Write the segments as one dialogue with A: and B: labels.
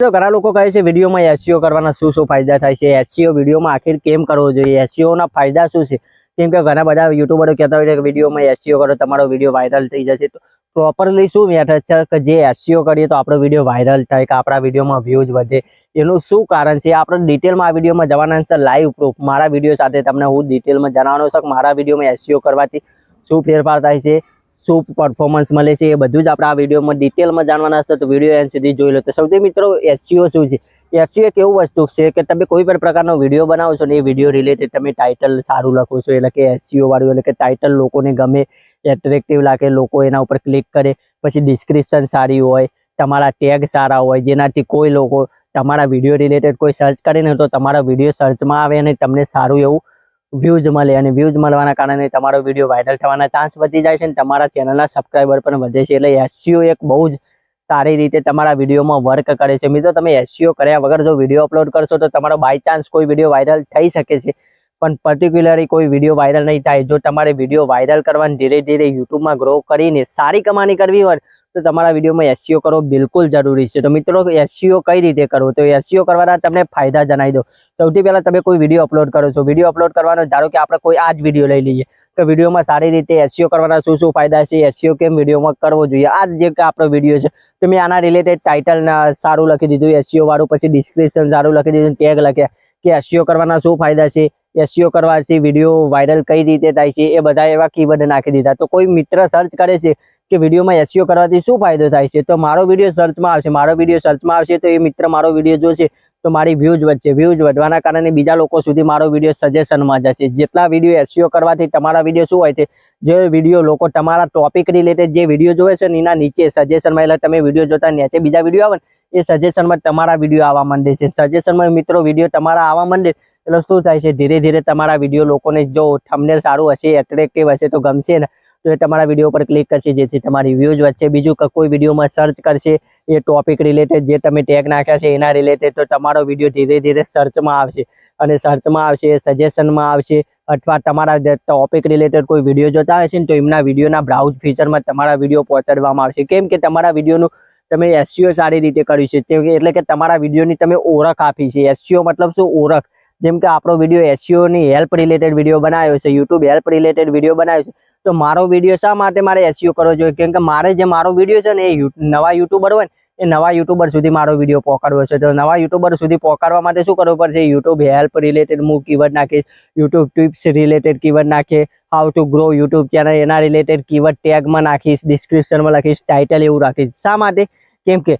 A: તો ઘણા લોકો કહે છે વિડીયોમાં એસઈઓ કરવાના શું ફાયદા થાય છે, એસઈઓ વિડીયોમાં આખિર કેમ કરવો જોઈએ, એસઈઓના ફાયદા શું છે? કેમ કે ઘણા બધા યુટ્યુબરો કહેતા હોય છે કે વિડીયોમાં એસઈઓ કરો તમારો વિડીયો વાયરલ થઈ જશે. તો પ્રોપરલી શું મેથડ છે કે જે એસઈઓ કરીએ તો આપણો વિડીયો વાયરલ થાય, કે આપણા વિડીયોમાં વ્યૂઝ વધે, એનું શું કારણ છે? આપણે ડિટેલમાં આ વિડીયોમાં જવાના છે. લાઈવ પ્રૂફ મારા વિડીયો સાથે તમને હું ડિટેલમાં જણાવવાનો છું કે મારા વિડીયોમાં એસઈઓ કરવાથી શું ફેરફાર થાય છે, શું પરફોર્મન્સ મળે છે, એ બધું જ આપણે આ વિડીયોમાં ડિટેલમાં જાણવાના છે. તો વિડીયો એન્ડ સુધી જોઈ લો. તો સૌથી મિત્રો એસઈઓ શું છે? એસઈઓ એક એવું વસ્તુ છે કે તમે કોઈ પણ પ્રકારનો વિડીયો બનાવો છો ને એ વિડીયો રિલેટેડ તમે ટાઇટલ સારું લખો છો, એટલે કે એસઈઓ વાળું, એટલે કે ટાઇટલ લોકોને ગમે, એટ્રેક્ટિવ લાગે, લોકો એના ઉપર ક્લિક કરે. પછી ડિસ્ક્રિપ્શન સારી હોય, તમારા ટેગ સારા હોય, જેનાથી કોઈ લોકો તમારા વિડીયો રિલેટેડ કોઈ સર્ચ કરે ને તો તમારા વિડીયો સર્ચમાં આવે અને તમને સારું એવું વ્યૂઝ મળે, અને વ્યૂઝ મળવાના કારણે તમારો વિડીયો વાયરલ થવાના ચાન્સ વધી જાય છે અને તમારા ચેનલના સબસ્ક્રાઈબર પણ વધે છે. એટલે એસઈઓ એક બહુ જ સારી રીતે તમારા વિડીયોમાં વર્ક કરે છે. મિત્રો, તમે એસઈઓ કર્યા વગર જો વિડીયો અપલોડ કરશો તો તમારો બાય ચાન્સ કોઈ વિડીયો વાયરલ થઈ શકે છે, પણ પર્ટિક્યુલરલી કોઈ વિડીયો વાયરલ નહીં થાય. જો તમારે વિડીયો વાયરલ કરવાની ધીરે ધીરે યુટ્યુબમાં ગ્રો કરીને સારી કમાણી કરવી હોય તો તમારા વિડીયોમાં એસઈઓ કરવો બિલકુલ જરૂરી છે. તો મિત્રો, એસઈઓ કઈ રીતે કરવો? તો એસઈઓ કરવાના તમને ફાયદા જણાવી દો. સૌથી પહેલા તમે કોઈ વિડીયો અપલોડ કરો છો, વિડીયો અપલોડ કરવાનો, ધારો કે આપણે કોઈ આ જ વિડીયો લઈ લઈએ, તો વિડીયોમાં સારી રીતે એસઈઓ કરવાના શું ફાયદા છે, એસઈઓ કેમ વિડીયોમાં કરવો જોઈએ, આ જે આપણો વિડીયો છે તો મેં આના રિલેટેડ ટાઇટલ સારું લખી દીધું એસઈઓ વાળું, પછી ડિસ્ક્રિપ્શન સારું લખી દીધું, ટેગ લખ્યા કે એસઈઓ કરવાના શું ફાયદા છે, એસઈઓ કરવાથી વિડીયો વાયરલ કઈ રીતે થાય છે, એ બધા એવા કીવર્ડ નાખી દીધા. તો કોઈ મિત્ર સર્ચ કરે છે કે વિડીયોમાં એસઈઓ કરવાથી શું ફાયદો થાય છે, તો મારો વિડીયો સર્ચમાં આવશે, મારો વિડીયો સર્ચમાં આવશે તો એ મિત્ર મારો વિડીયો જોશે તો મારી વ્યૂઝ વધશે, વ્યૂઝ વધવાના કારણે બીજા લોકો સુધી મારો વિડીયો સજેશનમાં જશે. જેટલા વિડીયો એસઈઓ કરવાથી તમારા વિડીયો શું હોય છે, જે વિડીયો લોકો તમારા ટોપિક રિલેટેડ જે વિડીયો જોવે છે ને એના નીચે સજેશનમાં, એટલે તમે વિડીયો જોતા નીચે બીજા વિડીયો આવે ને એ સજેશનમાં તમારા વિડીયો આવવા માંડે છે. સજેશનમાં મિત્રો વિડીયો તમારા આવવા માંડે એટલે શું થાય છે, ધીરે ધીરે તમારા વિડીયો લોકોને જો થંબનેલ સારું હશે, એટ્રેક્ટિવ હશે તો ગમશે ને, તો એ તમારા વિડીયો પર ક્લિક કરશે, જેથી તમારી વ્યૂઝ વધશે. બીજું કોઈ વિડીયોમાં સર્ચ કરશે એ ટોપિક રિલેટેડ જે તમે ટેગ નાખ્યા છે એના રિલેટેડ, તો તમારો વિડીયો ધીરે ધીરે સર્ચમાં આવશે, અને સર્ચમાં આવશે, સજેશનમાં આવશે, અથવા તમારા ટોપિક રિલેટેડ કોઈ વિડીયો જોતા હશે ને તો એમના વિડીયોના બ્રાઉઝ ફીચરમાં તમારા વિડીયો પહોંચાડવામાં આવશે. કેમ કે તમારા વિડીયોનું તમે એસઈઓ સારી રીતે કર્યું છે, એટલે કે તમારા વિડીયોની તમે ઓળખ આપી છે. એસઈઓ મતલબ શું? ઓળખ. જેમ કે આપણો વિડીયો એસઈઓની હેલ્પ રિલેટેડ વિડીયો બનાવ્યો છે, યુટ્યુબ હેલ્પ રિલેટેડ વિડીયો બનાવ્યો છે, તો મારો વિડીયો શા માટે મારે એસઈઓ કરવો જોઈએ? કેમ કે મારે જે મારો વિડીયો છે ને એ નવા યુટ્યુબર હોય ને એ નવા યુટ્યુબર સુધી મારો વિડીયો પહોંચાડવો છે. તો નવા યુટ્યુબર સુધી પહોંચાડવા માટે શું કરવું પડશે? યુટ્યુબ હેલ્પ રિલેટેડ હું કીવર્ડ નાખીશ, યુટ્યુબ ટિપ્સ રિલેટેડ કીવર્ડ નાખીએ, how to grow YouTube channel એના રિલેટેડ કીવર્ડ ટેગમાં નાખીશ, ડિસ્ક્રિપ્શનમાં લખીશ, ટાઇટલ એવું રાખીશ. શા માટે? કેમ કે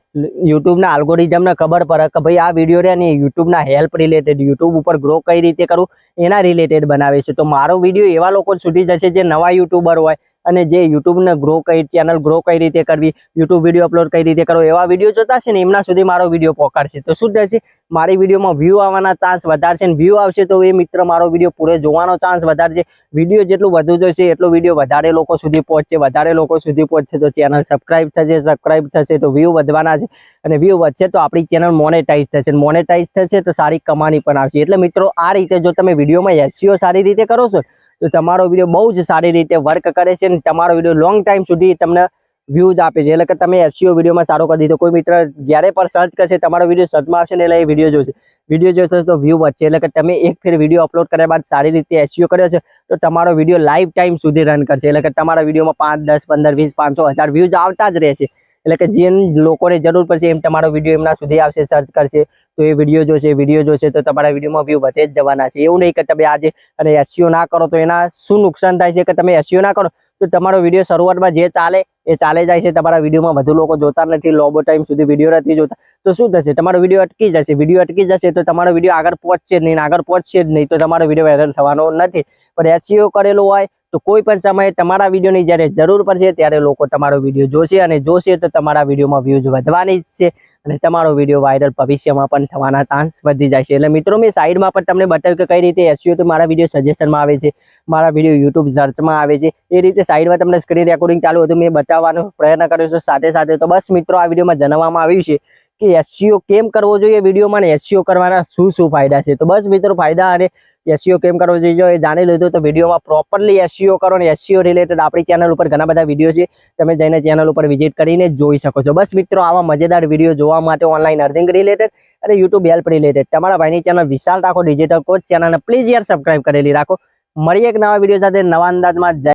A: યુટ્યુબના આલ્ગોરિધમને ખબર પડે કે ભાઈ આ વિડીયો રહ્યા ને યુટ્યુબના હેલ્પ રિલેટેડ, યુટ્યુબ ઉપર ગ્રો કઈ રીતે કરવું એના રિલેટેડ બનાવે છે. તો મારો વિડીયો એવા લોકો સુધી જશે જે નવા યુટ્યુબર હોય અને જે યુટ્યુબને ચેનલ ગ્રો કઈ રીતે કરવી, યુટ્યુબ વિડીયો અપલોડ કઈ રીતે કરવો, એવા વિડીયો જોતા છે ને એમના સુધી મારો વિડીયો પહોંચાડશે. તો શું થશે? મારી વિડીયોમાં વ્યૂ આવવાના ચાન્સ વધારશે, અને વ્યૂ આવશે તો એ મિત્ર મારો વિડીયો પૂરો જોવાનો ચાન્સ વધારશે. વિડીયો જેટલું વધુ જોશે એટલો વિડીયો વધારે લોકો સુધી પહોંચશે, વધારે લોકો સુધી પહોંચશે તો ચેનલ સબસ્ક્રાઇબ થશે તો વ્યૂ વધવાના છે, અને વ્યૂ વધશે તો આપણી ચેનલ મોનેટાઈઝ થશે, મોનેટાઈઝ થશે તો સારી કમાણી પણ આવશે. એટલે મિત્રો, આ રીતે જો તમે વિડીયોમાં એસઈઓ સારી રીતે કરો છો તો તમારો વિડીયો બહુ જ સારી રીતે વર્ક કરે છે, અને તમારો વિડીયો લોંગ ટાઈમ સુધી તમને વ્યૂઝ આપે છે. એટલે કે તમે એસઈઓ વિડીયોમાં સારો કરી દીધો, કોઈ મિત્ર જ્યારે પણ સર્ચ કરશે તમારો વિડીયો સર્ચમાં આવશે ને એટલે એ વિડીયો જોશે તો વ્યૂ વધશે. એટલે કે તમે એક ફેર વિડીયો અપલોડ કર્યા બાદ સારી રીતે એસઈઓ કર્યો છે તો તમારો વિડીયો લાઈફ ટાઈમ સુધી રન કરશે. એટલે કે તમારા વિડીયોમાં 5, 10, 15, 20, 500, 1000 વ્યૂઝ આવતા જ રહેશે. એટલે કે જેમ લોકોને જરૂર પડશે એમ તમારો વિડીયો એમના સુધી આવશે, સર્ચ કરશે તો એ વિડીયો જોશે તો તમારા વિડીયોમાં વ્યૂ વધે જ જવાના છે. એવું નહીં કે તમે આજે અને એસઈઓ ના કરો તો એના શું નુકસાન થાય છે કે તમે એસઈઓ ના કરો તો તમારો વિડીયો શરૂઆતમાં જે ચાલે એ ચાલે જાય છે, તમારા વિડીયોમાં વધુ લોકો જોતા નથી, લાંબો ટાઈમ સુધી વિડીયો નથી જોતા, તો શું થશે? તમારો વિડીયો અટકી જશે. વિડીયો અટકી જશે તો તમારો વિડીયો આગળ પહોંચશે જ નહીં, તો તમારો વિડીયો વાયરલ થવાનો નથી. પણ એસઈઓ કરેલું હોય તો કોઈ પણ સમયે તમારા વિડીયોની જ્યારે જરૂર પડશે ત્યારે લોકો તમારો વિડીયો જોશે, અને જોશે તો તમારા વિડીયોમાં વ્યૂઝ વધવાની જ છે, અને તમારો વિડીયો વાયરલ ભવિષ્યમાં પણ થવાના ચાન્સ વધી જાય છે. એટલે મિત્રો, મેં સાઈડમાં પણ તમને બતાવ્યું કે કઈ રીતે એસઈઓ તો મારા વિડીયો સજેશનમાં આવે છે, મારા વિડીયો યુટ્યુબ સર્ચમાં આવે છે, એ રીતે સાઈડમાં તમને સ્ક્રીન રેકોર્ડિંગ ચાલુ હતું મેં બતાવવાનો પ્રયત્ન કર્યો છે સાથે સાથે. તો બસ મિત્રો, આ વિડીયોમાં જણાવવામાં આવ્યું છે કે એસસીઓ કેમ કરવો જોઈએ વિડીયોમાં અને એસસીઓ કરવાના શું ફાયદા છે. તો બસ મિત્રો ફાયદા અને એસસીઓ કેમ કરવો જોઈએ એ જાણી લીધું તો વિડીયોમાં પ્રોપરલી એસસીઓ કરો અને એસસીઓ રિલેટેડ આપણી ચેનલ ઉપર ઘણા બધા વિડીયો છે, તમે જઈને ચેનલ ઉપર વિઝિટ કરીને જોઈ શકો છો. બસ મિત્રો આવા મજેદાર વિડીયો જોવા માટે ઓનલાઈન અર્નિંગ રિલેટેડ અને યુટ્યુબ હેલ્પ રિલેટેડ તમારા ભાઈની ચેનલ વિશાલ ઠાકોર ડિજિટલ કોચ ચેનલને પ્લીઝ યાર સબસ્ક્રાઇબ કરેલી રાખો. મળીએ એક નવા વિડીયો સાથે નવા અંદાજમાં.